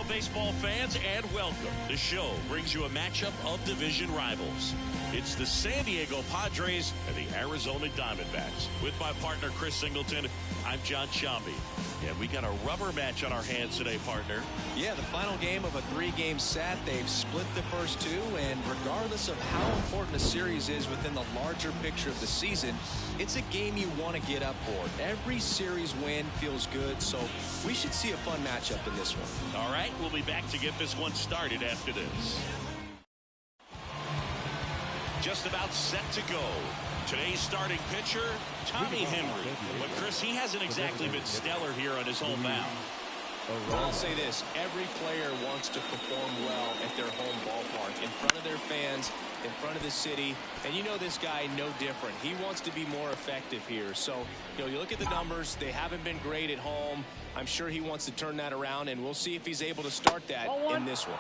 baseball fans, and welcome. The show brings you a matchup of division rivals. It's the Sandiego Padres and the Arizona Diamondbacks. With my partner, Chris Singleton, I'm John Shambi. And we got a rubber match on our hands today, partner. Yeah, the final game of a three-game set. They've split the first two, and regardless of how important a series is within the larger picture of the season, it's a game you want to get up for. Every series win feels good, so we should see a fun matchup in this one. All right, we'll be back to get this one started after this. Just about set to go. Today's starting pitcher, Tommy Henry. But, Chris, he hasn't exactly been stellar here on his home mound. Well, I'll say this. Every player wants to perform well at their home ballpark, in front of their fans, in front of the city. And you know this guy no different. He wants to be more effective here. So, you look at the numbers. They haven't been great at home. I'm sure he wants to turn that around, and we'll see if he's able to start that in this one.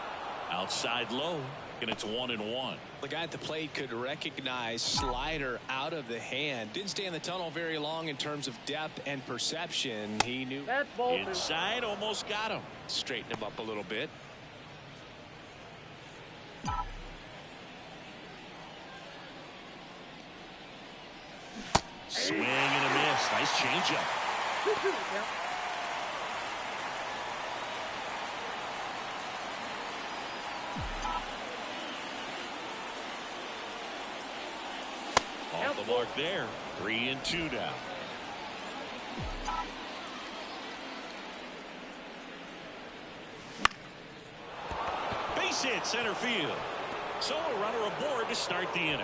Outside low, and it's 1-1. The guy at the plate could recognize slider out of the hand. Didn't stay in the tunnel very long in terms of depth and perception. He knew inside, almost got him. Straighten him up a little bit. Swing and a miss. Nice changeup. Off the mark there. 3-2 now. Base hit center field. So a runner aboard to start the inning.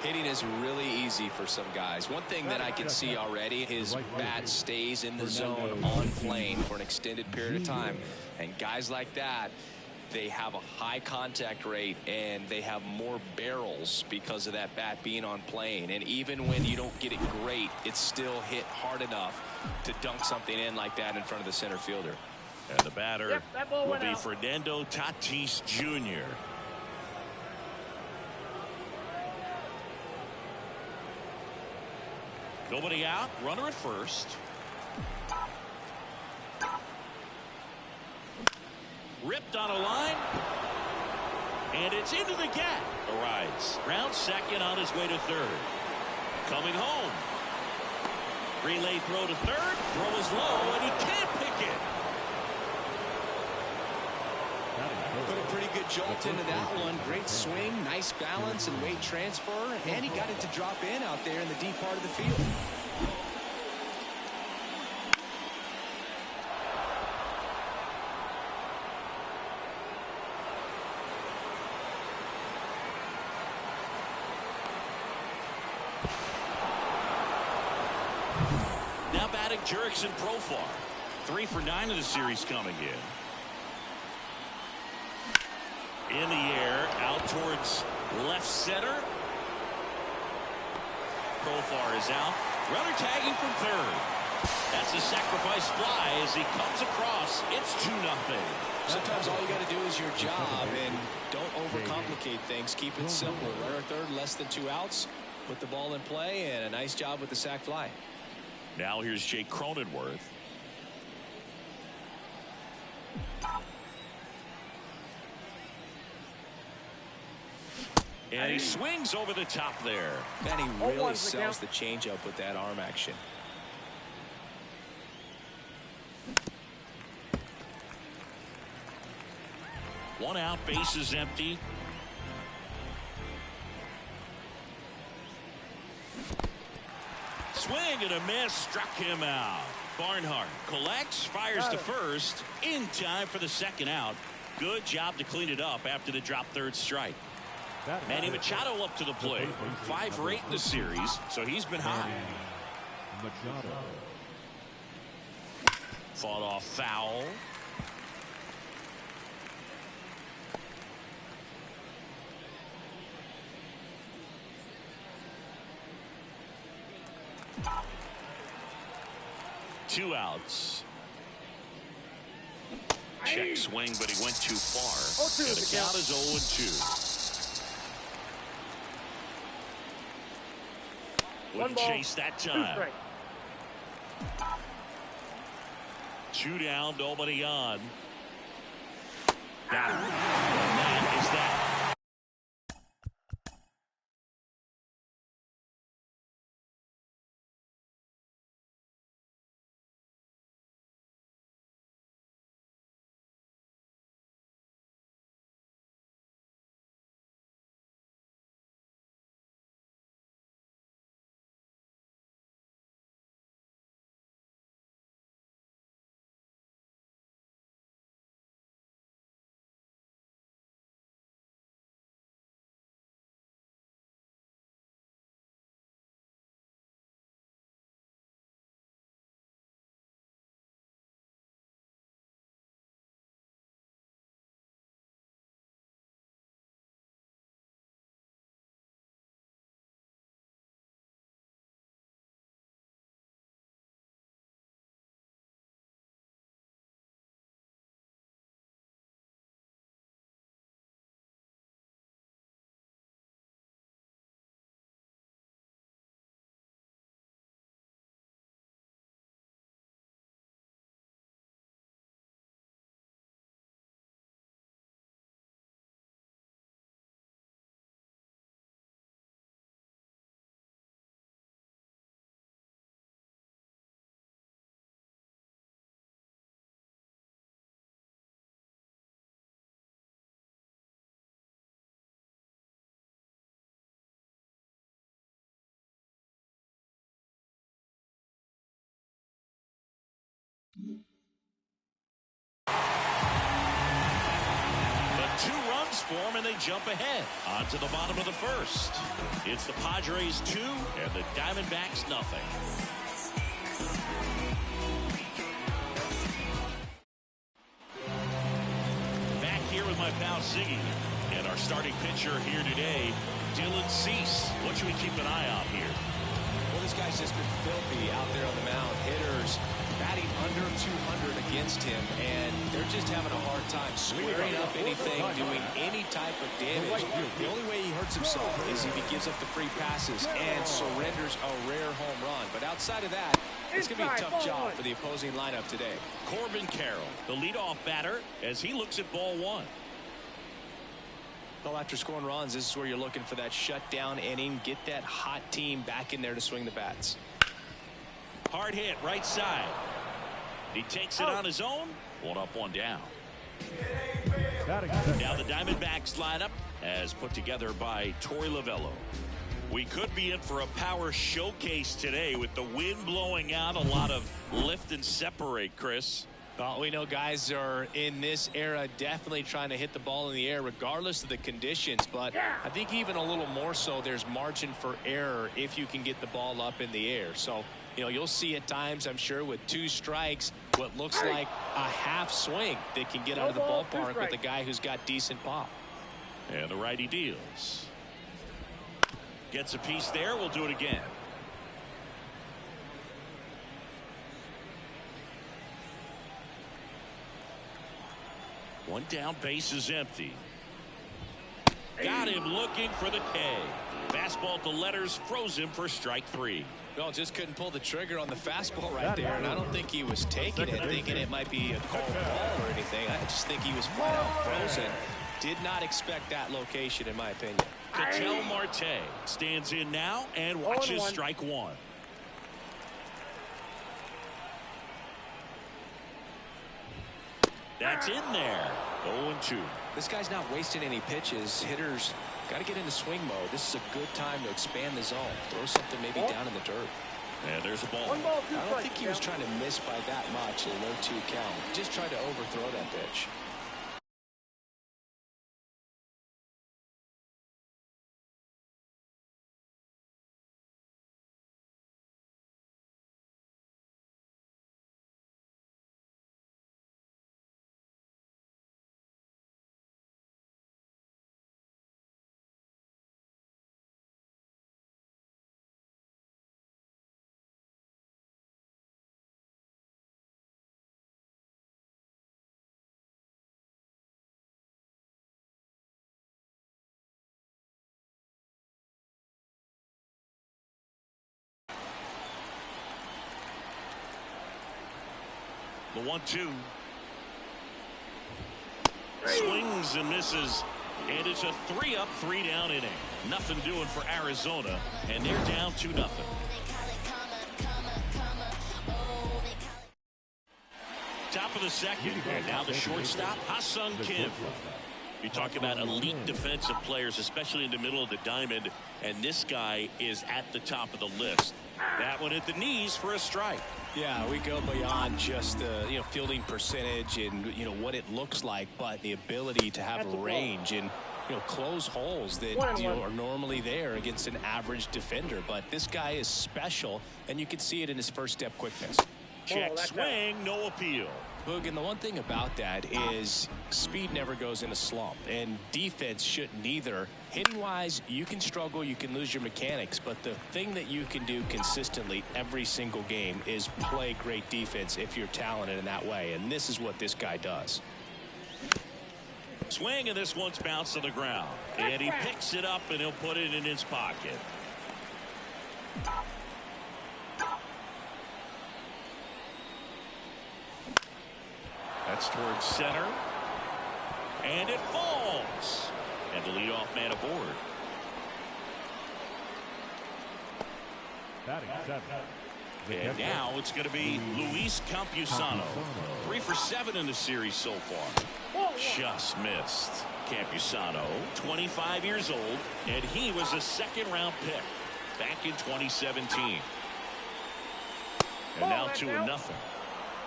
Hitting is really easy for some guys. One thing that I can see already, his bat stays in the zone on plane for an extended period of time. And guys like that, they have a high contact rate and they have more barrels because of that bat being on plane. And even when you don't get it great, it's still hit hard enough to dunk something in like that in front of the center fielder. And the batter will be Fernando Tatis Jr. Nobody out, runner at first. Ripped on a line, and it's into the gap. Arrives round second on his way to third. Coming home. Relay throw to third. Throw is low, and he can't pick it. Put a pretty good jolt into that one. Great swing, nice balance and weight transfer, and he got it to drop in out there in the deep part of the field. Now batting Jurickson Profar. 3 for 9 of the series coming in. In the air, out towards left center. Profar is out. Runner tagging from third. That's a sacrifice fly as he comes across. It's 2-0. Sometimes all you got to do is your job and don't overcomplicate things. Keep it simple. Runner third, less than 2 outs. Put the ball in play, and a nice job with the sac fly. Now here's Jake Cronenworth. And he swings over the top there. And he really sells the changeup with that arm action. One out, base is empty. Swing and a miss, struck him out. Barnhart collects, fires to first, in time for the second out. Good job to clean it up after the drop third strike. Manny Machado up to the plate. 5 for 8 in the series, so he's been hot. Fought off foul. Two outs. Check swing, but he went too far. And the count is 0-2. Wouldn't chase that time. 2 down, nobody on. Got it. And that is that. But 2 runs form and they jump ahead. On to the bottom of the first. It's the Padres 2 and the Diamondbacks nothing. Back here with my pal Ziggy. And our starting pitcher here today, Dylan Cease. What should we keep an eye on here? Well, this guy's just been filthy out there on the mound. Hitters batting under 200 against him, and they're just having a hard time squaring up anything, doing any type of damage. The only way he hurts himself is if he gives up the free passes and surrenders a rare home run. But outside of that, it's going to be a tough job for the opposing lineup today. Corbin Carroll, the leadoff batter, as he looks at ball 1. Well, after scoring runs, this is where you're looking for that shutdown inning. Get that hot team back in there to swing the bats. Hard hit, right side. He takes it on his own. 1 up, 1 down. Now the Diamondbacks lineup as put together by Torey Lovello. We could be in for a power showcase today with the wind blowing out. A lot of lift and separate, Chris. Well, we know guys are in this era definitely trying to hit the ball in the air regardless of the conditions, but I think even a little more so there's margin for error if you can get the ball up in the air. So, you know, you'll see at times, I'm sure, with 2 strikes, what looks like a half swing that can get out of the ballpark with a guy who's got decent pop. And the righty deals. Gets a piece there. We'll do it again. One down, base is empty. Got him looking for the K. Fastball to letters, froze him for strike 3. Well, just couldn't pull the trigger on the fastball right there, and I don't think he was taking it, thinking it might be a called ball or anything. I just think he was flat out frozen. Did not expect that location, in my opinion. Ketel Marte stands in now and watches strike 1. That's in there. 0-2. This guy's not wasting any pitches. Hitters got to get into swing mode. This is a good time to expand the zone. Throw something maybe down in the dirt. And there's a ball. I don't think he was trying to miss by that much in a 0-2 count. Just tried to overthrow that pitch. The 1-2. Swings and misses. And it's a 3-up, 3-down inning. Nothing doing for Arizona. And they're down 2-0. Top of the second. And now the shortstop, Ha-Sung Kim. You talk about elite defensive players, especially in the middle of the diamond, and this guy is at the top of the list. That one at the knees for a strike. Yeah, we go beyond just the fielding percentage and what it looks like, but the ability to have a range and close holes that are normally there against an average defender. But this guy is special, and you can see it in his first step quickness. Check swing, no appeal. Boog, and the one thing about that is speed never goes in a slump, and defense shouldn't either. Hitting-wise, you can struggle, you can lose your mechanics, but the thing that you can do consistently every single game is play great defense if you're talented in that way, and this is what this guy does. Swing, and this one's bounced to the ground, and he picks it up, and he'll put it in his pocket. That's towards center. And it falls. And the leadoff man aboard. And now it's going to be Luis Campusano. 3 for 7 in the series so far. Just missed. Campusano, 25 years old, and he was a second-round pick back in 2017. And now 2-0.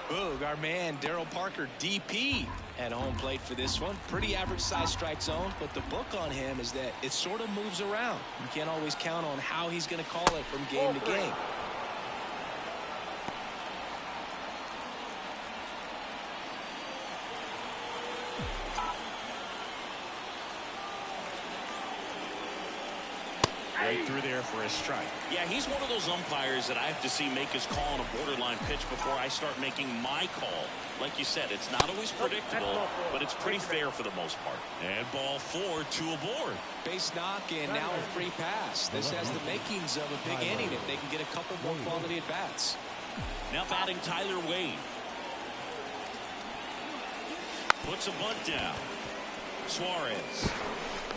Boog, our man Daryl Parker, DP, at home plate for this one. Pretty average size strike zone, but the book on him is that it sort of moves around. You can't always count on how he's going to call it from game to game. Right through there for a strike. Yeah, he's one of those umpires that I have to see make his call on a borderline pitch before I start making my call. Like you said, it's not always predictable, but it's pretty fair for the most part. And ball 4, 2 aboard. Base knock, and now a free pass. This has the makings of a big inning if they can get a couple more quality at bats. Now batting Tyler Wade. Puts a bunt down. Suarez.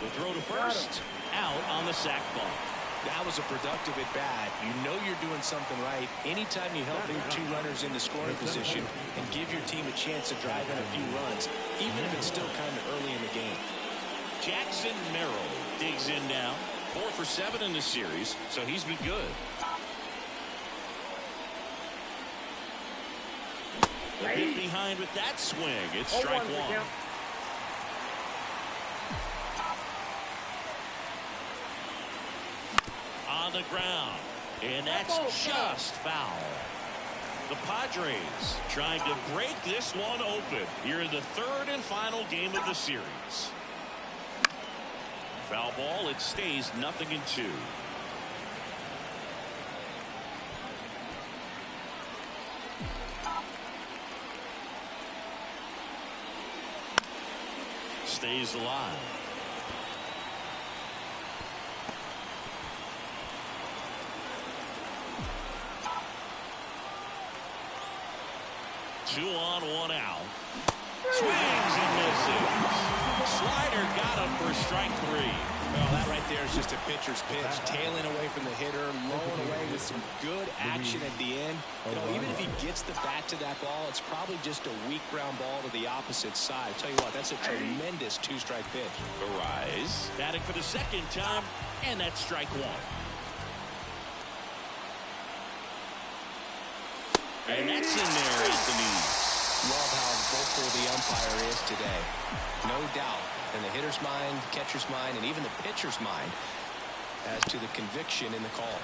The throw to first. Out on the sac bunt. That was a productive at bat. You know you're doing something right anytime you help move 2 runners into scoring position and give your team a chance to drive in a few runs, even if it's still kind of early in the game. Jackson Merrill digs in now. 4 for 7 in the series, so he's been good. A bit behind with that swing. It's strike 1. On the ground, and that's just foul. The Padres trying to break this one open here in the 3rd and final game of the series. Foul ball, it stays 0-2. Stays alive. Two on, 1 out. Swings and misses. Slider got him for strike 3. Well, that right there is just a pitcher's pitch. Tailing away from the hitter, lowing away with some good action at the end. Even if he gets the bat to that ball, it's probably just a weak ground ball to the opposite side. Tell you what, that's a tremendous 2-strike pitch. Arise. Batting for the 2nd time, and that's strike 1. And that's in there at the knees. Love how vocal the umpire is today. No doubt in the hitter's mind, catcher's mind, and even the pitcher's mind as to the conviction in the call.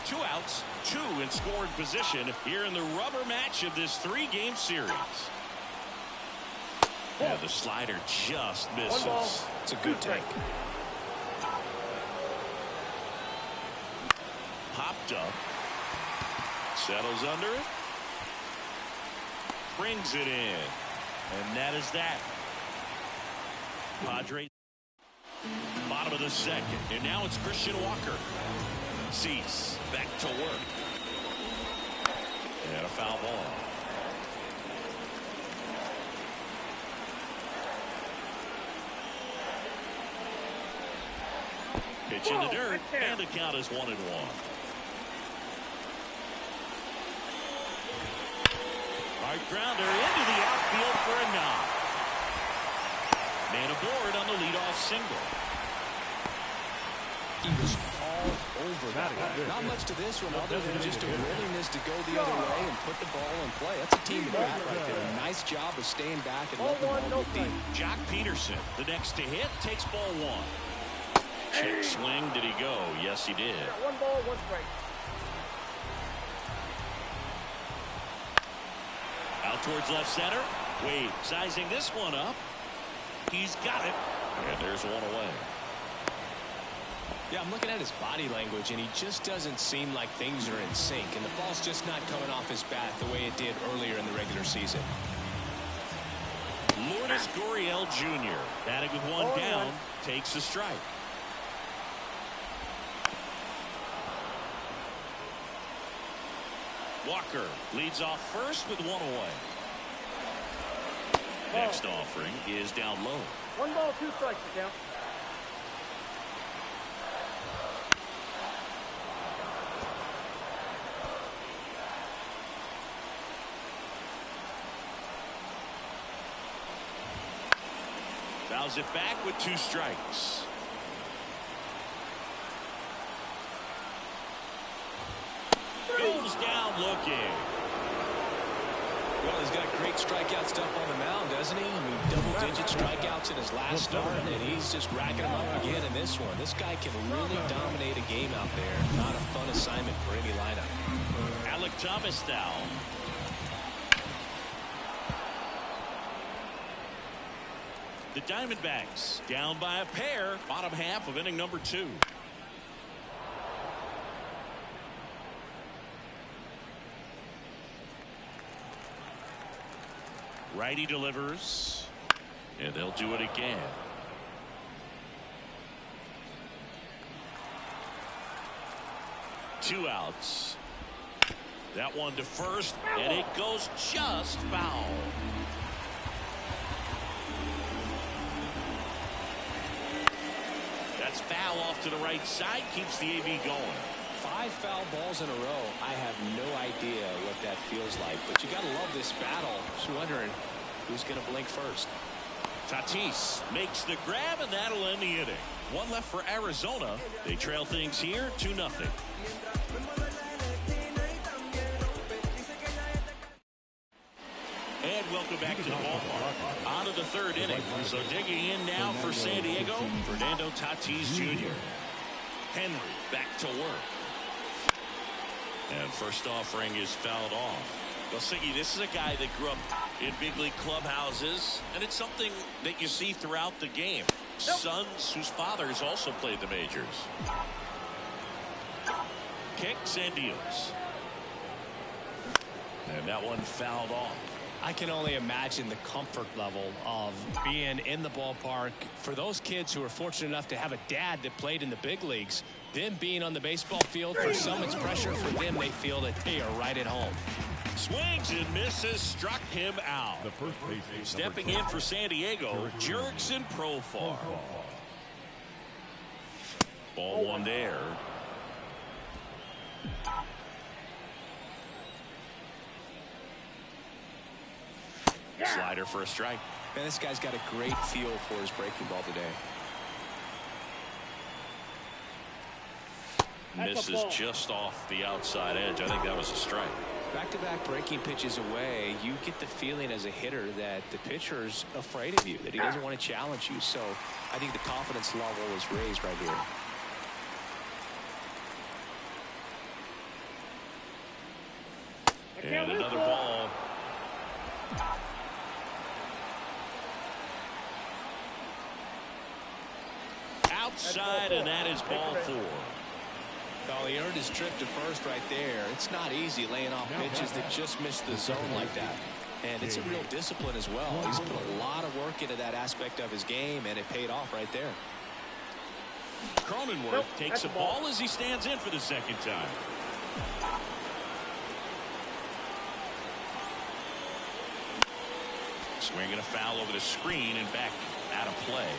2 outs, 2 in scoring position here in the rubber match of this 3-game series. Yeah, the slider just misses. It's a good take. Popped up. Settles under it. Brings it in. And that is that. Padres. Bottom of the 2nd. And now it's Christian Walker. Cease. Back to work. And a foul ball. Pitch in the dirt, and the count is 1-1. Hard grounder into the outfield for a knock. Man aboard on the leadoff single. He was all over that. Not much to this one other than just a willingness to go the other way and put the ball in play. That's a team to bat right there. A nice job of staying back and letting the ball get deep. Jock Peterson, the next to hit, takes ball 1. Check swing. Did he go? Yes, he did. 1 ball, 1 strike. Out towards left center. Wade sizing this one up. He's got it. And there's 1 away. Yeah, I'm looking at his body language, and he just doesn't seem like things are in sync. And the ball's just not coming off his bat the way it did earlier in the regular season. Lourdes Gurriel Jr. batting with 1 down, takes a strike. Walker leads off first with 1 away. Next offering is down low. 1 ball, 2 strikes to count. Fouls it back with 2 strikes. Goes down looking. Well, he's got great strikeout stuff on the mound, doesn't he? I mean, double-digit strikeouts in his last start, and he's just racking them up again in this one. This guy can really dominate a game out there. Not a fun assignment for any lineup. Alec Thomas now. The Diamondbacks down by a pair, bottom half of inning number 2. Righty delivers, and they'll do it again. Two outs. That one to first, and it goes just foul. That's foul off to the right side, keeps the AB going. 5 foul balls in a row. I have no idea what that feels like, but you got to love this battle. Just wondering who's going to blink first. Tatis makes the grab, and that'll end the inning. 1 left for Arizona. They trail things here 2-0. And welcome back to the ballpark. On to the 3rd inning. So digging in now for San Diego, Fernando Tatis Jr. Henry back to work. And first offering is fouled off. Well, Siggy, this is a guy that grew up in big league clubhouses, and it's something that you see throughout the game. Sons whose fathers also played the majors. Kicks and deals. And that one fouled off. I can only imagine the comfort level of being in the ballpark for those kids who are fortunate enough to have a dad that played in the big leagues. Them being on the baseball field, for some it's pressure. For them, they feel that they are right at home. Swings and misses, struck him out. Stepping in for San Diego, Jurickson Profar. Ball 1 there. Slider for a strike. Man, this guy's got a great feel for his breaking ball today. Misses just off the outside edge. I think that was a strike. Back-to-back breaking pitches away, you get the feeling as a hitter that the pitcher's afraid of you, that he doesn't want to challenge you. So I think the confidence level is raised right here. And another ball. Outside, and that is ball 4. Well, he earned his trip to first right there. It's not easy laying off pitches that just miss the zone like that. And it's a real discipline as well. He's put a lot of work into that aspect of his game, and it paid off right there. Cronenworth takes a ball as he stands in for the 2nd time. Swinging a foul over the screen and back out of play.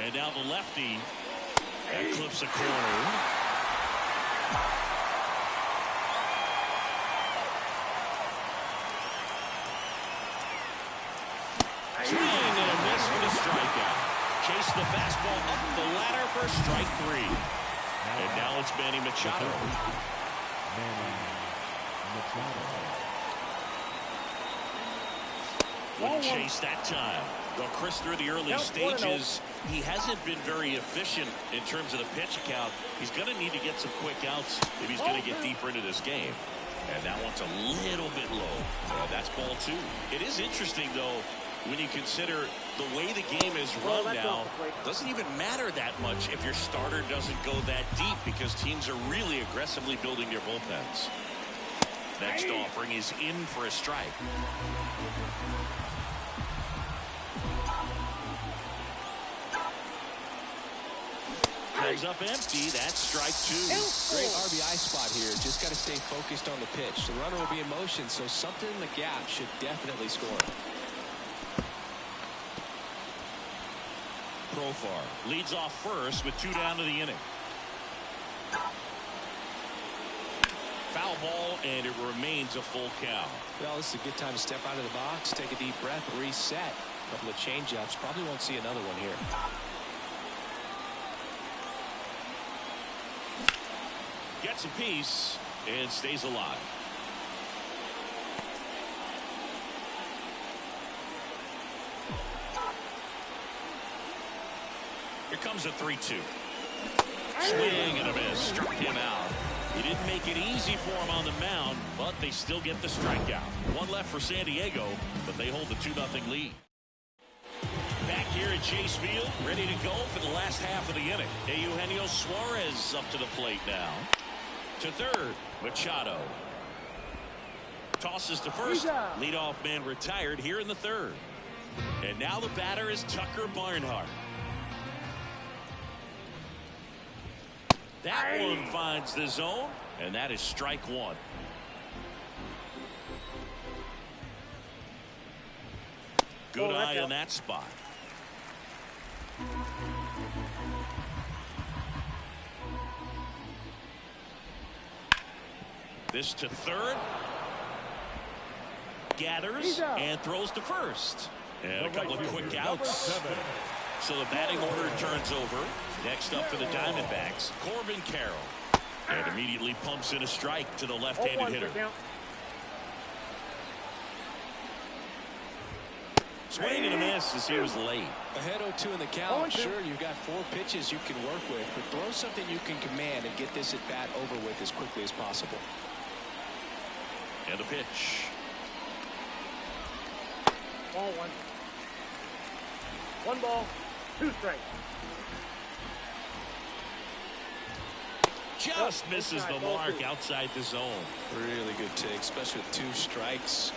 And now the lefty. That clips a corner. Swing and a miss for the strikeout. Chase the fastball up the ladder for strike 3. And now it's Manny Machado. Wouldn't chase that time. Well, Chris, through the early stages, he hasn't been very efficient in terms of the pitch count. He's going to need to get some quick outs if he's going to get deeper into this game. And that one's a little bit low. That's ball 2. It is interesting, though, when you consider the way the game is run now. Doesn't even matter that much if your starter doesn't go that deep, because teams are really aggressively building their bullpens. Next offering is in for a strike. Comes up empty. That's strike 2. Great RBI spot here. Just got to stay focused on the pitch. The runner will be in motion, so something in the gap should definitely score. Profar leads off first with 2 down to the inning. Foul ball, and it remains a full count. Well, this is a good time to step out of the box, take a deep breath, reset. A couple of change-ups. Probably won't see another one here. Gets a piece and stays alive. Here comes a 3-2. Swing and a miss. Struck him out. He didn't make it easy for him on the mound, but they still get the strikeout. One left for Sandiego, but they hold the 2-0 lead. Back here at Chase Field, ready to go for the last half of the inning. Eugenio Suarez up to the plate now. To third, Machado. Tosses to first. Leadoff man retired here in the third. And now the batter is Tucker Barnhart. That one finds the zone, and that is strike 1. Good eye on that spot. This to third. Gathers and throws to first. And a couple of quick outs. So the batting order turns over. Next up for the Diamondbacks, Corbin Carroll. And immediately pumps in a strike to the left-handed hitter. Swing and a miss as he was late. Ahead 0-2 in the count. Sure, you've got 4 pitches you can work with, but throw something you can command and get this at bat over with as quickly as possible. And the pitch. Ball 1. 1 ball, 2 strikes. Just misses the mark outside the zone. Really good take, especially with 2 strikes.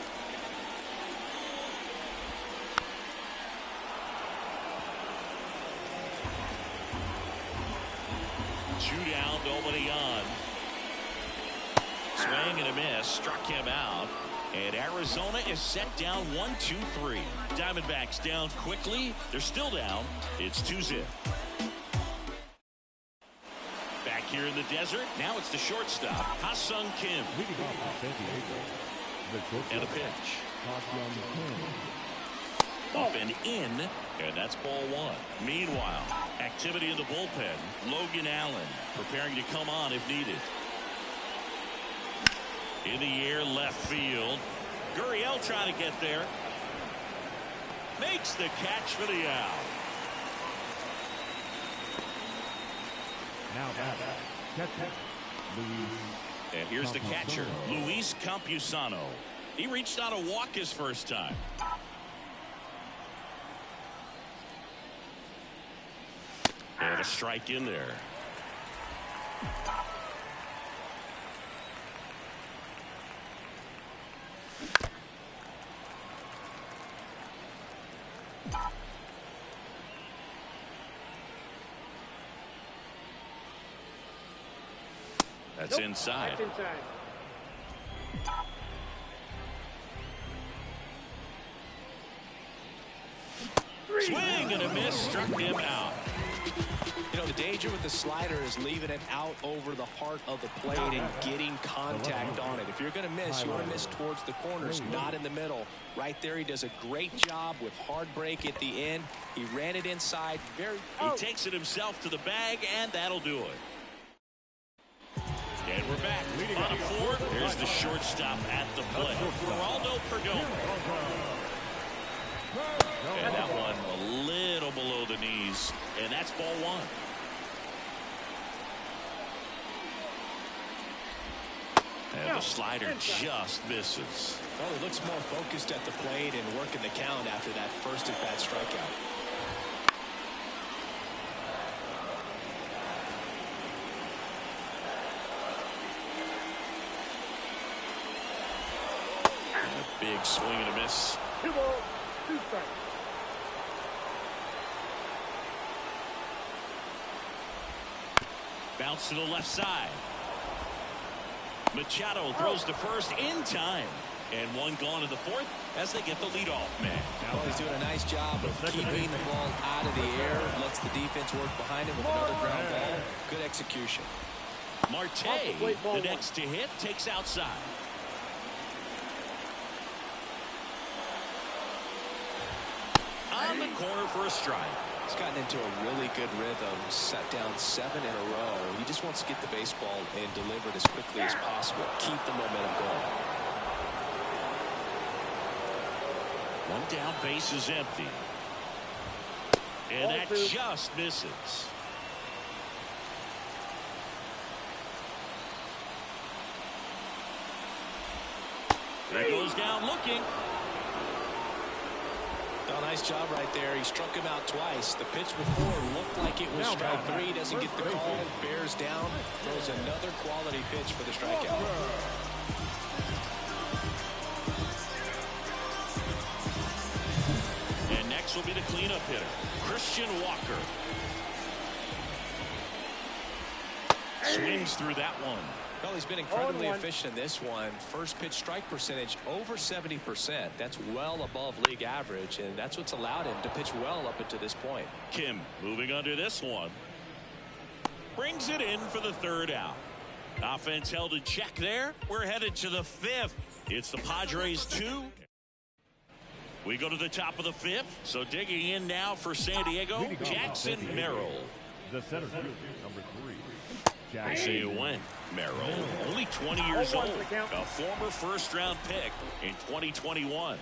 Two down, nobody on. Swing and a miss, struck him out. And Arizona is set down 1-2-3. Diamondbacks down quickly. They're still down. It's 2-0. Back here in the desert. Now it's the shortstop, Ha-Sung Kim. And a pitch. Up and in, and that's ball 1. Meanwhile, activity in the bullpen. Logan Allen preparing to come on if needed. In the air, left field. Gurriel trying to get there. Makes the catch for the out. Now and here's the catcher, Luis Campusano. He reached out a walk his first time. And a strike in there. That's inside. That's inside. Swing and a miss, struck him out. You know, the danger with the slider is leaving it out over the heart of the plate and getting contact on it. If you're going to miss, you want to miss towards the corners, not in the middle. Right there, he does a great job with hard break at the end. He ran it inside. He takes it himself to the bag, and that'll do it. And we're back. Bottom four. There's the shortstop at the plate. Geraldo Perdomo. And that one a little below the knees. And that's ball one. And the slider just misses. Well, he looks more focused at the plate and working the count after that first at-bat strikeout. A big swing and a miss. 2 balls, 2 strikes. Bounce to the left side. Machado throws to first in time. And one gone to the fourth as they get the leadoff man. Well, he's doing a nice job of keeping the ball out of the air. Lets the defense work behind him with another ground ball. Good execution. Marte, the next to hit, takes outside. On the corner for a strike. He's gotten into a really good rhythm. Set down 7 in a row. He just wants to get the baseball and deliver it as quickly as possible. Keep the momentum going. One down, base is empty. And that just misses. He goes down looking. Oh, nice job right there. He struck him out twice. The pitch before looked like it was strike 3. Doesn't get the call. Bears down. Throws another quality pitch for the strikeout. And next will be the cleanup hitter, Christian Walker. Swings through that one. Well, he's been incredibly efficient in this one. First pitch strike percentage over 70%. That's well above league average, and that's what's allowed him to pitch well up until this point. Kim moving under this one. Brings it in for the third out. Offense held in check there. We're headed to the 5th. It's the Padres 2. We go to the top of the 5th. So digging in now for San Diego, Jackson Merrill. The center fielder, number 3. I say it went. Merrill, only 20 years old, a former first-round pick in 2021.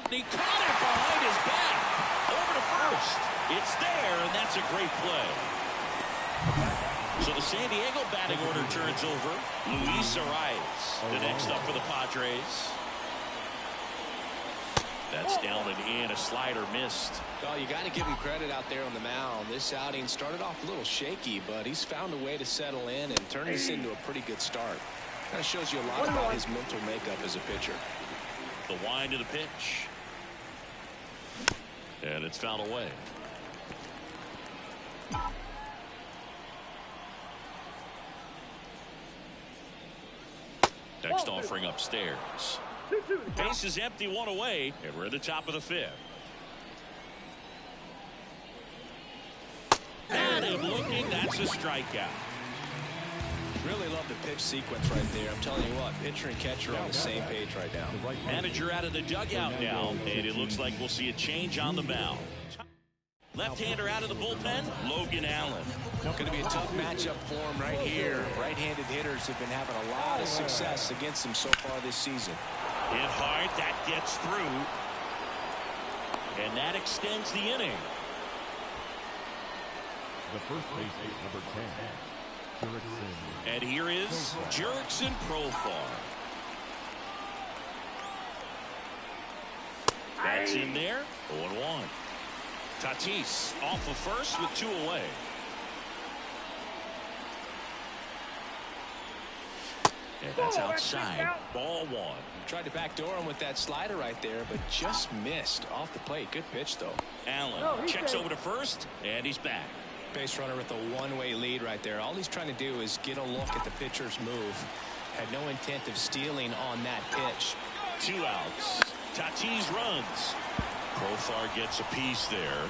He caught it behind his back. Over to first. It's there, and that's a great play. So the San Diego batting order turns over. Luis Arias, the next up for the Padres. That's down and in. A slider missed. Well, you got to give him credit out there on the mound. This outing started off a little shaky, but he's found a way to settle in and turn this into a pretty good start. That shows you a lot about his mental makeup as a pitcher. The wind to the pitch. And it's fouled away. Next offering upstairs. Base is empty, one away, and we're at the top of the 5th. At him looking, that's a strikeout. Really love the pitch sequence right there. I'm telling you what, pitcher and catcher are on the same page right now. Manager out of the dugout now, and it looks like we'll see a change on the mound. Left-hander out of the bullpen, Logan Allen. Going to be a tough matchup for him right here. Right-handed hitters have been having a lot of success against him so far this season. Hit hard, that gets through. And that extends the inning. The first baseman, number 10, Jurickson. And here is Jurickson Profar. That's in there, 0-1. Tatis off of first with 2 away. And that's outside. Ball 1. Tried to backdoor him with that slider right there, but just missed off the plate. Good pitch, though. Allen checks over to first, and he's back. Base runner with a one-way lead right there. All he's trying to do is get a look at the pitcher's move. Had no intent of stealing on that pitch. 2 outs. Tatis runs. Profar gets a piece there.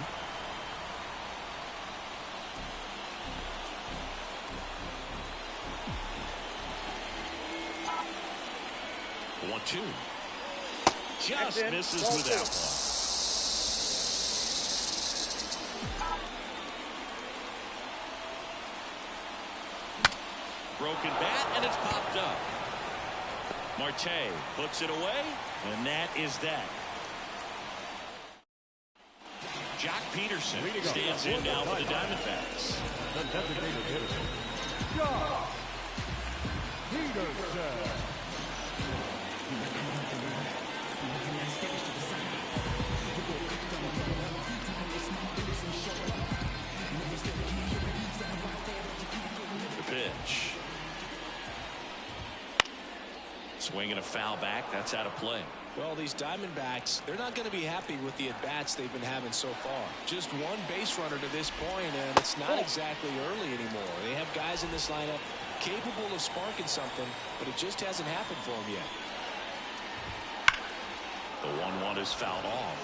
1-2. Just misses with that one. Broken bat, and it's popped up. Marte puts it away, and that is that. Jock Peterson stands in now for the Diamondbacks. The designated hitter, Jock Peterson. The pitch. Swinging a foul back. That's out of play. Well, these Diamondbacks, they're not going to be happy with the at-bats they've been having so far. Just one base runner to this point, and it's not exactly early anymore. They have guys in this lineup capable of sparking something, but it just hasn't happened for them yet. The 1-1 is fouled off.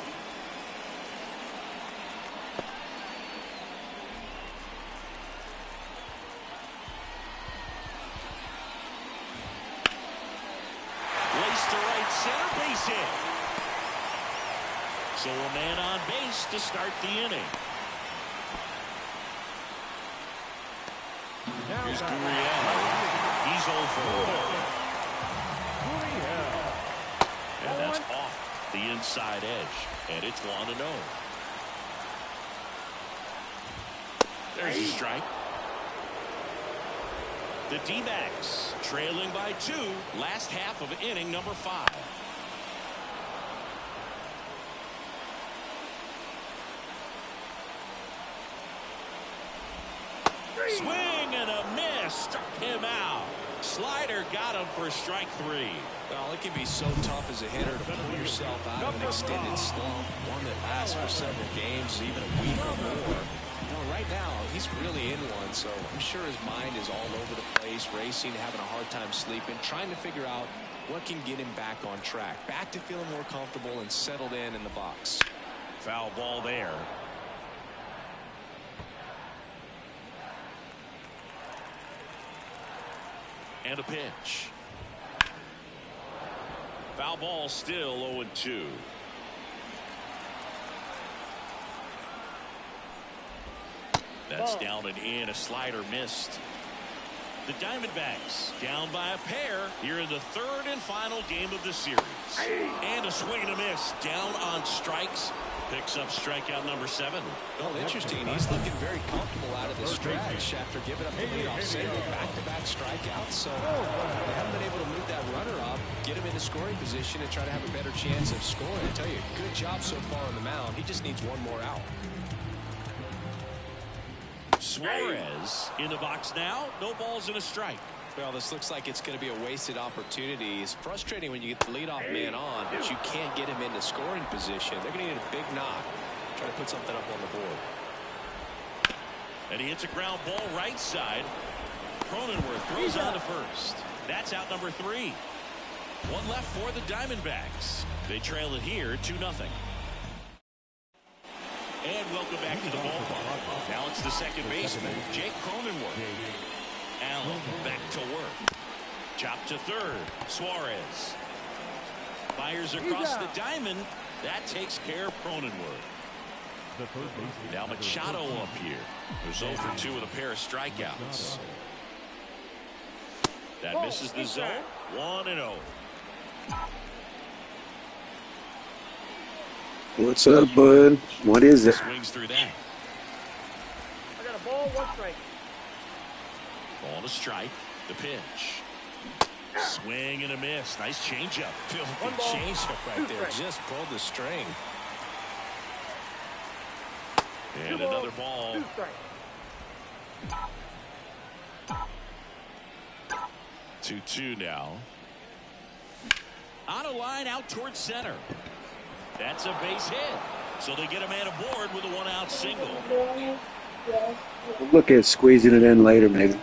Laced to right center, base hit. So a man on base to start the inning. Here's Gurriel. He's 0 for 1. And that's off the inside edge. And it's 1-0. There's a strike. The D-backs trailing by 2. Last half of inning number 5. Swing and a miss. Struck him out. Slider got him for strike 3. Well, it can be so tough as a hitter to pull yourself out of an extended slump, one that lasts for several games, even a week or more. You know, right now, he's really in one, so I'm sure his mind is all over the place, racing, having a hard time sleeping, trying to figure out what can get him back on track, back to feeling more comfortable and settled in the box. Foul ball there. And a pitch. Foul ball, still 0-2. That's down and in. A slider missed. The Diamondbacks down by a pair here in the 3rd and final game of the series. And a swing and a miss. Down on strikes. Picks up strikeout number 7. Well, interesting. He's looking very comfortable out of the stretch after giving up the leadoff single, back-to-back strikeouts. So they haven't been able to move that runner up, get him into scoring position, and try to have a better chance of scoring. I tell you, good job so far on the mound. He just needs one more out. Suarez in the box now. No balls and a strike. Well, this looks like it's going to be a wasted opportunity. It's frustrating when you get the leadoff man on, but you can't get him into scoring position. They're going to need a big knock. Try to put something up on the board. And he hits a ground ball right side. Cronenworth throws on to first. That's out number 3. One left for the Diamondbacks. They trail it here 2-0. And welcome back to the ballpark. Now it's the second baseman, Jake Cronenworth. Allen back to work. Chop to third. Suarez fires across the diamond. That takes care of Cronenworth. Now Machado up here. Who's 0 for 2 with a pair of strikeouts. That misses the zone. 1-0. What's up, bud? What is it? Swings through that. I got a ball, 1 strike. Ball to strike. The pitch. Swing and a miss. Nice changeup. Filthy changeup right there. Just pulled the string. And another ball. 2 strike. 2-2 now. On a line out towards center. That's a base hit. So they get a man aboard with a 1-out single. We'll look at squeezing it in later, maybe.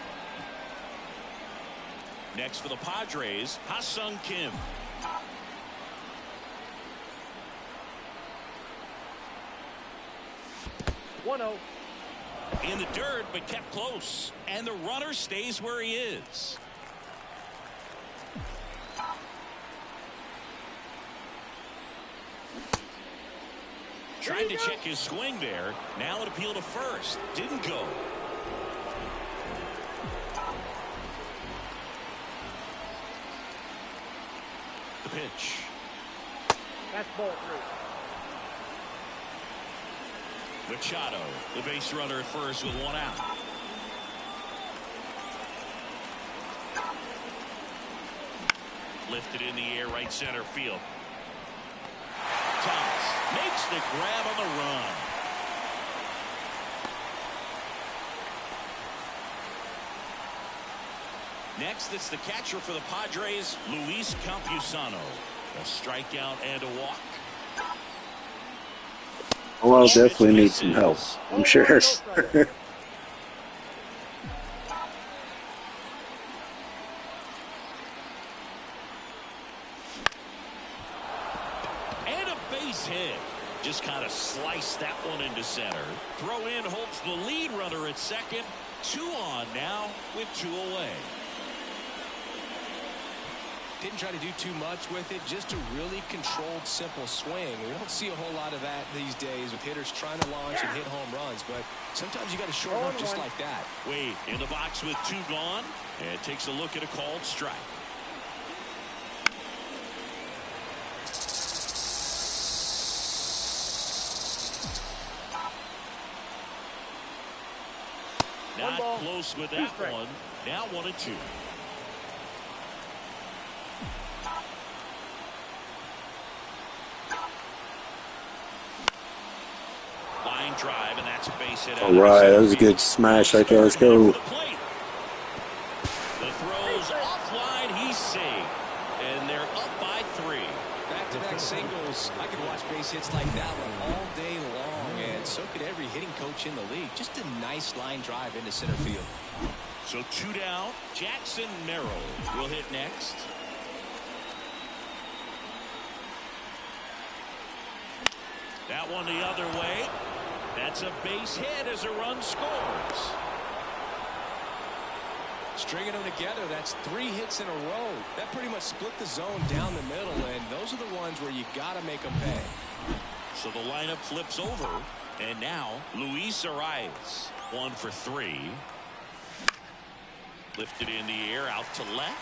Next for the Padres, Ha-Sung Kim. In the dirt, but kept close. And the runner stays where he is. Tried to check his swing there. Now an appeal to first. Didn't go. The pitch. That's ball 3. Machado, the base runner at first with one out. Lifted in the air, right center field. Thomas makes the grab on the run. Next, it's the catcher for the Padres, Luis Campusano. A strikeout and a walk. Oh, I'll definitely need some help, I'm sure. And a base hit. Just kind of sliced that one into center. Throw in holds the lead runner at second. 2 on now with 2 away. Didn't try to do too much with it, just a really controlled, simple swing. We don't see a whole lot of that these days with hitters trying to launch and hit home runs, but sometimes you got to shorten up just like that. Wade in the box with 2 gone, and takes a look at a called strike. Not close with that one. Now 1-2. Line drive, and that's a base hit. All right, that was a good smash right there. Let's go. The throw's offline. He's safe, and they're up by 3. Back-to-back singles. I could watch base hits like that one all day long, and so could every hitting coach in the league. Just a nice line drive into center field. So 2 down. Jackson Merrill will hit next. That one the other way. That's a base hit as a run scores. Stringing them together, that's 3 hits in a row. That pretty much split the zone down the middle, and those are the ones where you got to make them pay. So the lineup flips over, and now Luis Arias, 1 for 3. Lifted in the air, out to left.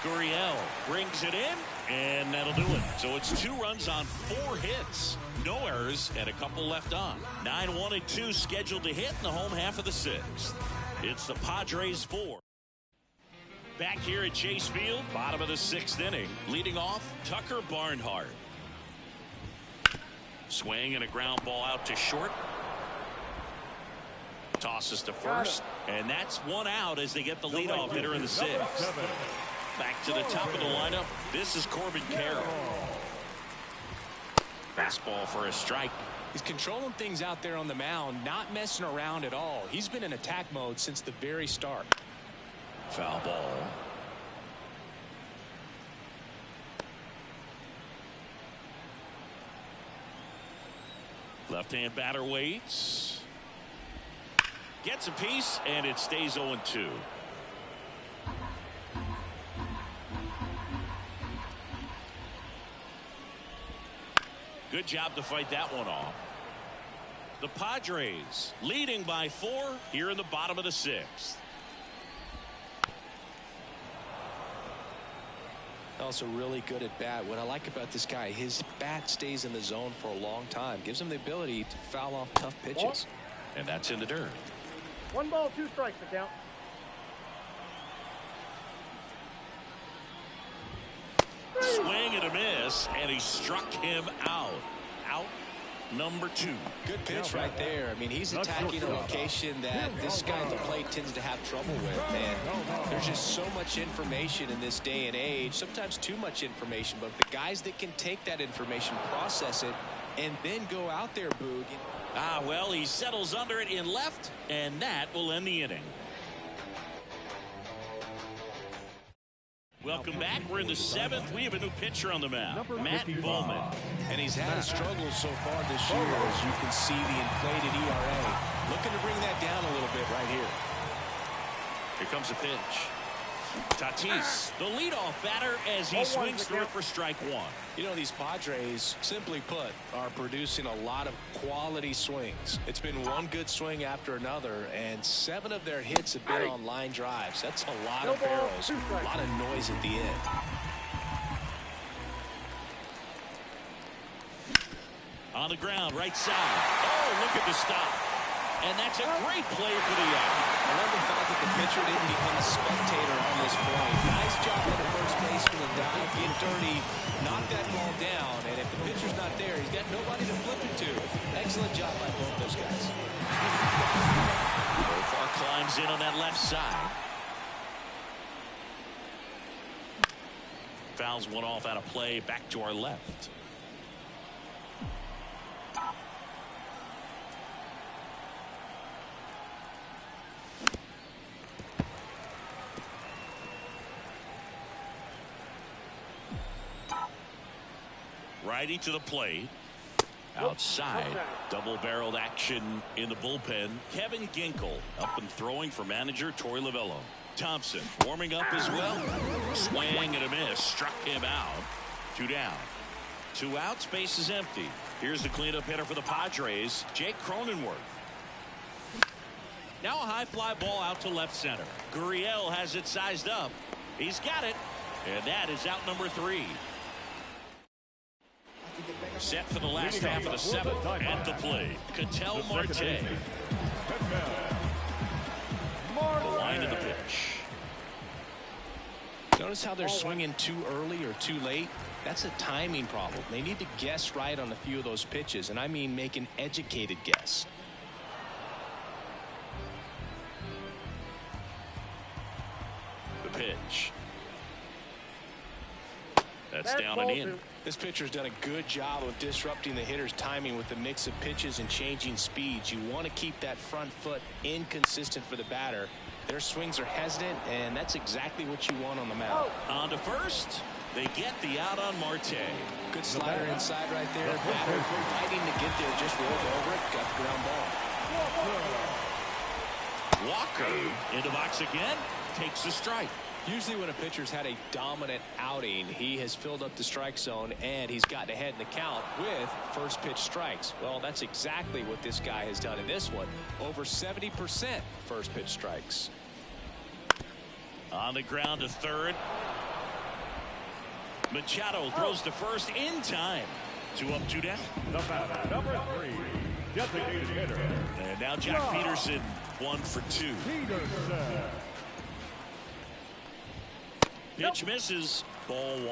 Gurriel brings it in, and that'll do it. So it's 2 runs on 4 hits. No errors and a couple left on. 9-1 and 2 scheduled to hit in the home half of the 6th. It's the Padres 4. Back here at Chase Field, bottom of the 6th inning. Leading off, Tucker Barnhart. Swing and a ground ball out to short. Tosses to first, and that's 1 out as they get the leadoff hitter in the 6th. Back to the top of the lineup. This is Corbin Carroll. Fastball for a strike. He's controlling things out there on the mound, not messing around at all. He's been in attack mode since the very start. Foul ball. Left-hand batter waits. Gets a piece, and it stays 0-2. Good job to fight that one off. The Padres leading by 4 here in the bottom of the 6th. Also really good at bat. What I like about this guy, his bat stays in the zone for a long time. Gives him the ability to foul off tough pitches. And that's in the dirt. 1 ball, 2 strikes to count. Swing and a miss, and he struck him out. Out number 2. Good pitch right there. I mean, he's attacking a location that this guy at the plate tends to have trouble with. And there's just so much information in this day and age, sometimes too much information. But the guys that can take that information, process it, and then go out there, Boog. Well, he settles under it in left, and that will end the inning. Welcome back. We're in the 7th. We have a new pitcher on the mound, Matt Bowman. And he's had a struggle so far this year, as you can see the inflated ERA. Looking to bring that down a little bit right here. Here comes a pitch. Tatis, the leadoff batter, as he swings through for strike one. You know, these Padres, simply put, are producing a lot of quality swings. It's been one good swing after another, and 7 of their hits have been on line drives. That's a lot of barrels, a lot of noise at the end. On the ground, right side. Oh, look at the stop. And that's a great play for the out. I love the fact that the pitcher didn't become a spectator on this point. Nice job on the first baseman to dive, get dirty, knock that ball down, and if the pitcher's not there, he's got nobody to flip it to. Excellent job by both those guys. Profar climbs in on that left side. Fouls one off out of play, back to our left. Righty to the plate. Outside. Double-barreled action in the bullpen. Kevin Ginkel up and throwing for manager Torey Lovullo. Thompson warming up as well. Swing and a miss. Struck him out. 2 down. 2 outs. Base is empty. Here's the cleanup hitter for the Padres, Jake Cronenworth. Now a high fly ball out to left center. Gurriel has it sized up. He's got it. And that is out number 3. Set for the last half of the 7th. At the plate, Ketel Marte. The line of the pitch. Notice how they're swinging too early or too late? That's a timing problem. They need to guess right on a few of those pitches, and I mean make an educated guess. The pitch. That's down and in. This pitcher's done a good job of disrupting the hitter's timing with the mix of pitches and changing speeds. You want to keep that front foot inconsistent for the batter. Their swings are hesitant, and that's exactly what you want on the mound. On to first. They get the out on Marte. Good slider inside right there. Batter fighting to get there, just rolled over it, got the ground ball. Walker into box again, takes a strike. Usually when a pitcher's had a dominant outing, he has filled up the strike zone and he's gotten ahead in the count with first pitch strikes. Well, that's exactly what this guy has done in this one. Over 70% first pitch strikes. On the ground to third. Machado throws to first in time. 2 up, 2 down. The batter, number 3, designated hitter. And now Jack Peterson, 1 for 2. Peterson. Pitch misses, ball 1.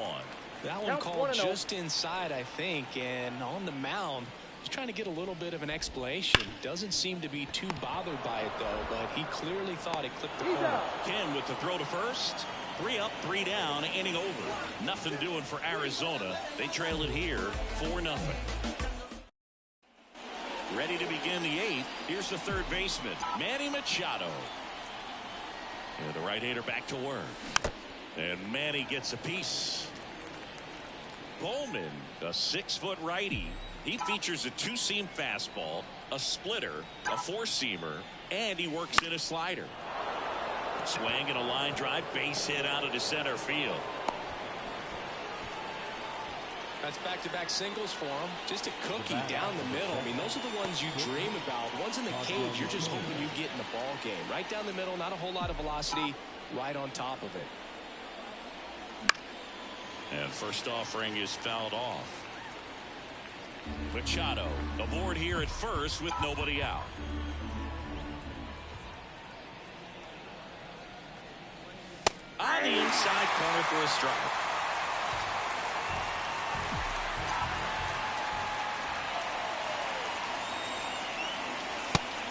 That one called just inside, I think, and on the mound, he's trying to get a little bit of an explanation. Doesn't seem to be too bothered by it, though, but he clearly thought it clipped the corner. Ken with the throw to first. 3 up, 3 down, inning over. Nothing doing for Arizona. They trail it here, 4-0. Ready to begin the 8th. Here's the third baseman, Manny Machado. And the right-hander back to work. And Manny gets a piece. Bowman, a 6-foot righty. He features a 2-seam fastball, a splitter, a 4-seamer, and he works in a slider. Swing and a line drive, base hit out into center field. That's back-to-back singles for him. Just a cookie down the middle. I mean, those are the ones you dream about. Ones in the cage, you're just hoping you get in the ball game. Right down the middle, not a whole lot of velocity, right on top of it. And first offering is fouled off. Machado aboard here at first with nobody out. On the inside corner for a strike.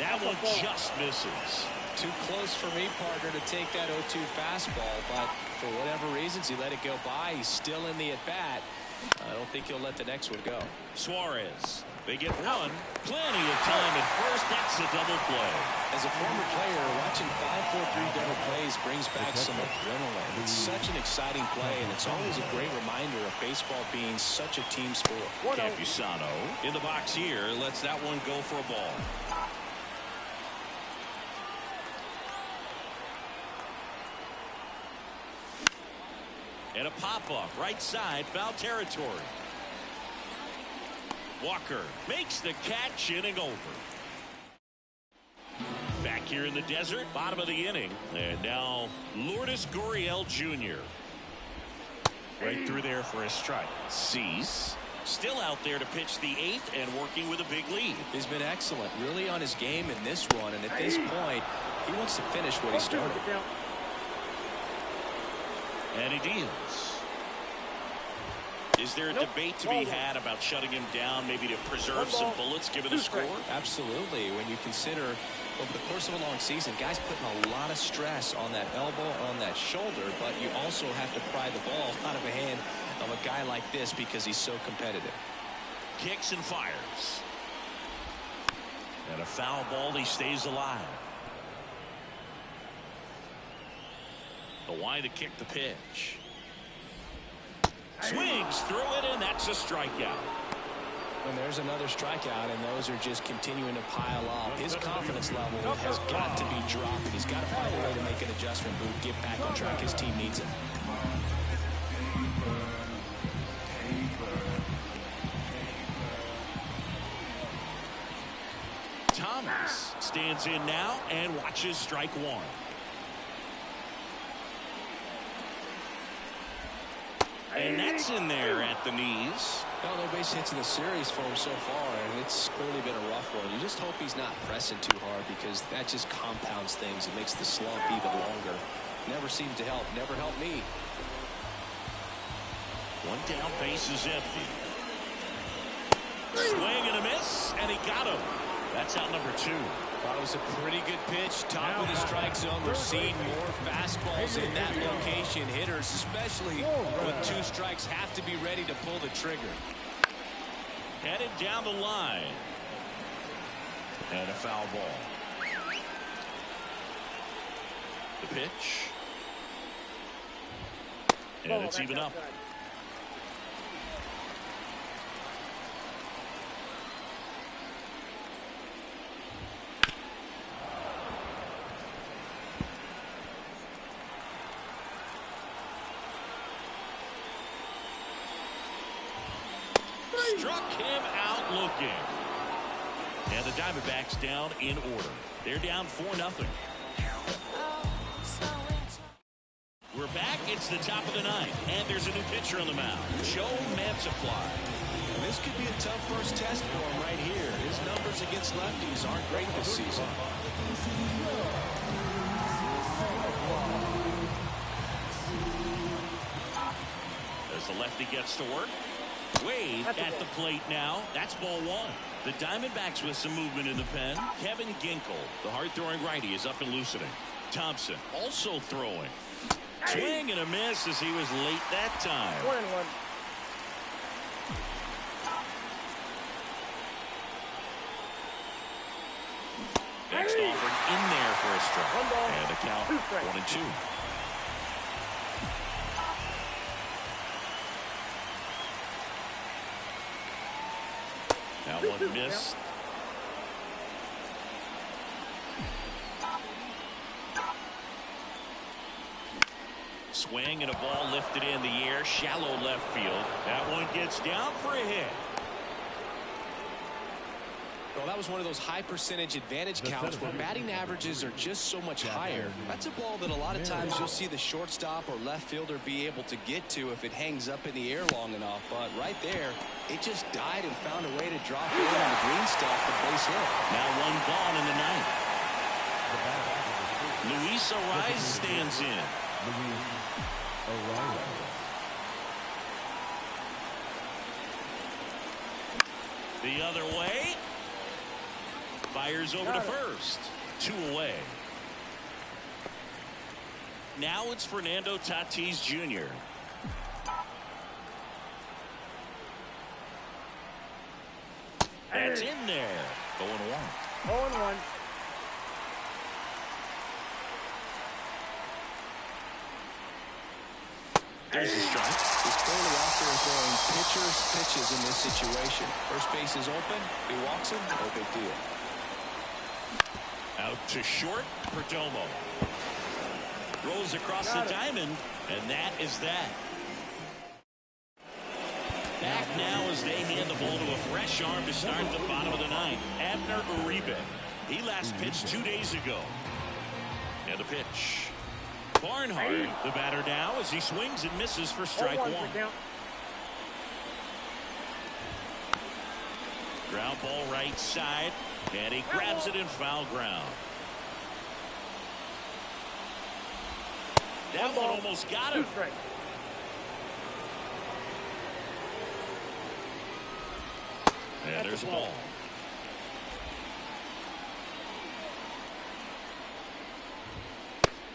That one just misses. Too close for me, partner, to take that 0-2 fastball, but for whatever reasons he let it go by. He's still in the at-bat. I don't think he'll let the next one go. Suarez. They get one. Plenty of time at first. That's a double play. As a former player, watching 5-4-3 double plays brings back some adrenaline. It's such an exciting play, and it's always a great reminder of baseball being such a team sport. Campusano in the box here. Lets that one go for a ball. And a pop-up right side, foul territory. Walker makes the catch, inning over. Back here in the desert, bottom of the inning. And now Lourdes Gurriel Jr. Right through there for a strike. Cease. Still out there to pitch the 8th and working with a big lead. He's been excellent, really on his game in this run. And at this point, he wants to finish what he started. And he deals. Is there a debate to be had about shutting him down, maybe to preserve some bullets given the score? Absolutely. When you consider over the course of a long season, guys putting a lot of stress on that elbow, on that shoulder, but you also have to pry the ball out of the hand of a guy like this because he's so competitive. Kicks and fires. And a foul ball, he stays alive. The why to kick the pitch. Swings through it, and that's a strikeout. And there's another strikeout, and those are just continuing to pile up. His confidence level has got to be dropping. He's got to find a way to make an adjustment move, get back on track. His team needs it. Thomas stands in now and watches strike one. And that's in there at the knees. No base hits in the series for him so far, and it's clearly been a rough one. You just hope he's not pressing too hard because that just compounds things. It makes the slump even longer. Never seems to help. Never helped me. One down, base is empty. Swing and a miss, and he got him. That's out number 2. That was a pretty good pitch. Top of the strike zone. We're seeing more fastballs in that location. Hitters, especially with 2 strikes, have to be ready to pull the trigger. Headed down the line. And a foul ball. The pitch. And it's even up. Struck him out looking. And the Diamondbacks down in order. They're down 4-0. We're back. It's the top of the 9th. And there's a new pitcher on the mound. Joe Mantiply. This could be a tough first test for him right here. His numbers against lefties aren't great this season. As the lefty gets to work. Wade at the plate now. That's ball 1. The Diamondbacks with some movement in the pen. Kevin Ginkel, the hard-throwing righty, is up and loosening. Thompson also throwing. Swing and a miss as he was late that time. 1-1. Next offering in there for a strike. And the count 1-2. That one missed. Swing and a ball lifted in the air, shallow left field. That one gets down for a hit. Well, that was one of those high percentage advantage counts where batting averages are just so much higher. That's a ball that a lot of times you'll see the shortstop or left fielder be able to get to if it hangs up in the air long enough. But right there, it just died and found a way to drop in on the green stuff for base hit. Now one gone in the 9th. Luis Ariz stands in. The other way. Fires over to first. 2 away. Now it's Fernando Tatis Jr. That's in there. 0-1. 0-1. There's the strike. He's clearly out there throwing pitches in this situation. First base is open. He walks him. No big deal. Out to short. Perdomo rolls across the diamond, and that is that. Back now as they hand the ball to a fresh arm to start the bottom of the ninth. Abner Uribe. He last pitched 2 days ago. And the pitch. Barnhart, the batter now, as he swings and misses for strike one. Ground ball right side, and he grabs it in foul ground. That one almost got him. And there's a ball.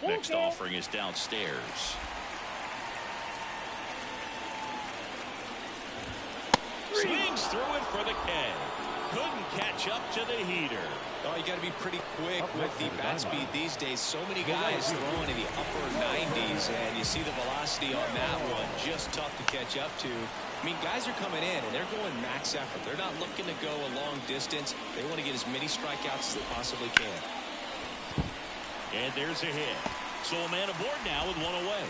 Next offering is downstairs. Swings through it for the K. Couldn't catch up to the heater. Oh, you got to be pretty quick with the bat speed these days. So many guys throwing in the upper 90s, and you see the velocity on that one. Just tough to catch up to. I mean, guys are coming in, and they're going max effort. They're not looking to go a long distance. They want to get as many strikeouts as they possibly can. And there's a hit. So a man aboard now with one away.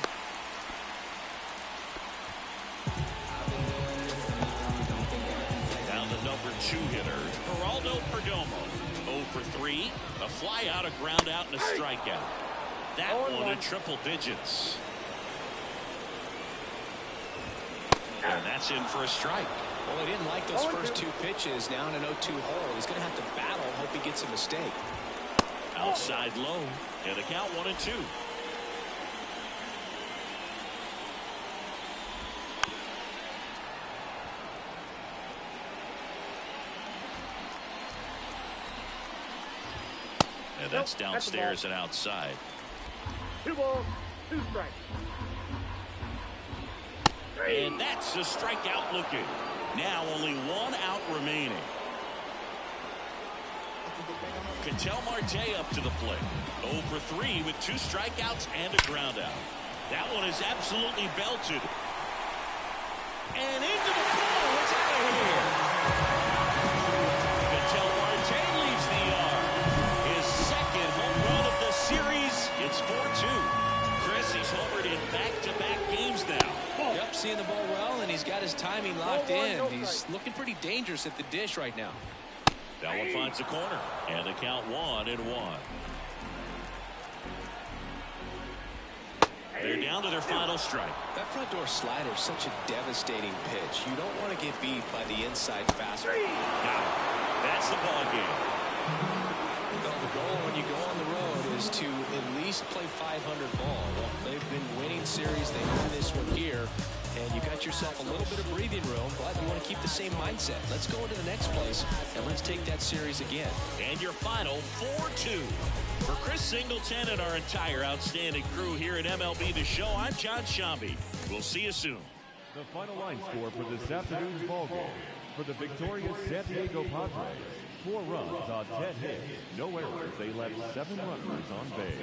Down the number 2 hitter, Geraldo Perdomo. 0 for 3. A fly out, a ground out, and a strikeout. That one in triple digits. And that's in for a strike. Well, he didn't like those first 2 pitches. Now in an 0-2 hole. He's going to have to battle. Hope he gets a mistake. Outside low, and the count 1-2. And that's downstairs and outside. 2 balls, 2 strikes. And that's a strikeout looking. Now only 1 out remaining. Ketel Marte up to the plate. 0 for 3 with 2 strikeouts and a ground out. That one is absolutely belted. And into the ball. It's out of here. Ketel Marte leaves the yard. His second home run of the series. It's 4-2. Chris, he's homered in back-to-back games now. Yep, seeing the ball well, and he's got his timing locked in. He's looking pretty dangerous at the dish right now. That one finds the corner, and the count 1-1. They're down to their final strike. That front door slider is such a devastating pitch. You don't want to get beat by the inside fastball. Now, that's the ball game. Well, the goal when you go on the road is to at least play 500 ball. Well, they've been winning series. They won this one here. And you got yourself a little bit of breathing room, but you want to keep the same mindset. Let's go into the next place, and let's take that series again. And your final 4-2. For Chris Singleton and our entire outstanding crew here at MLB The Show, I'm John Shambi. We'll see you soon. The final line score for this afternoon's ballgame. For the victorious Sandiego Padres, 4 runs on 10 hits, no errors. They left 7 runners on base.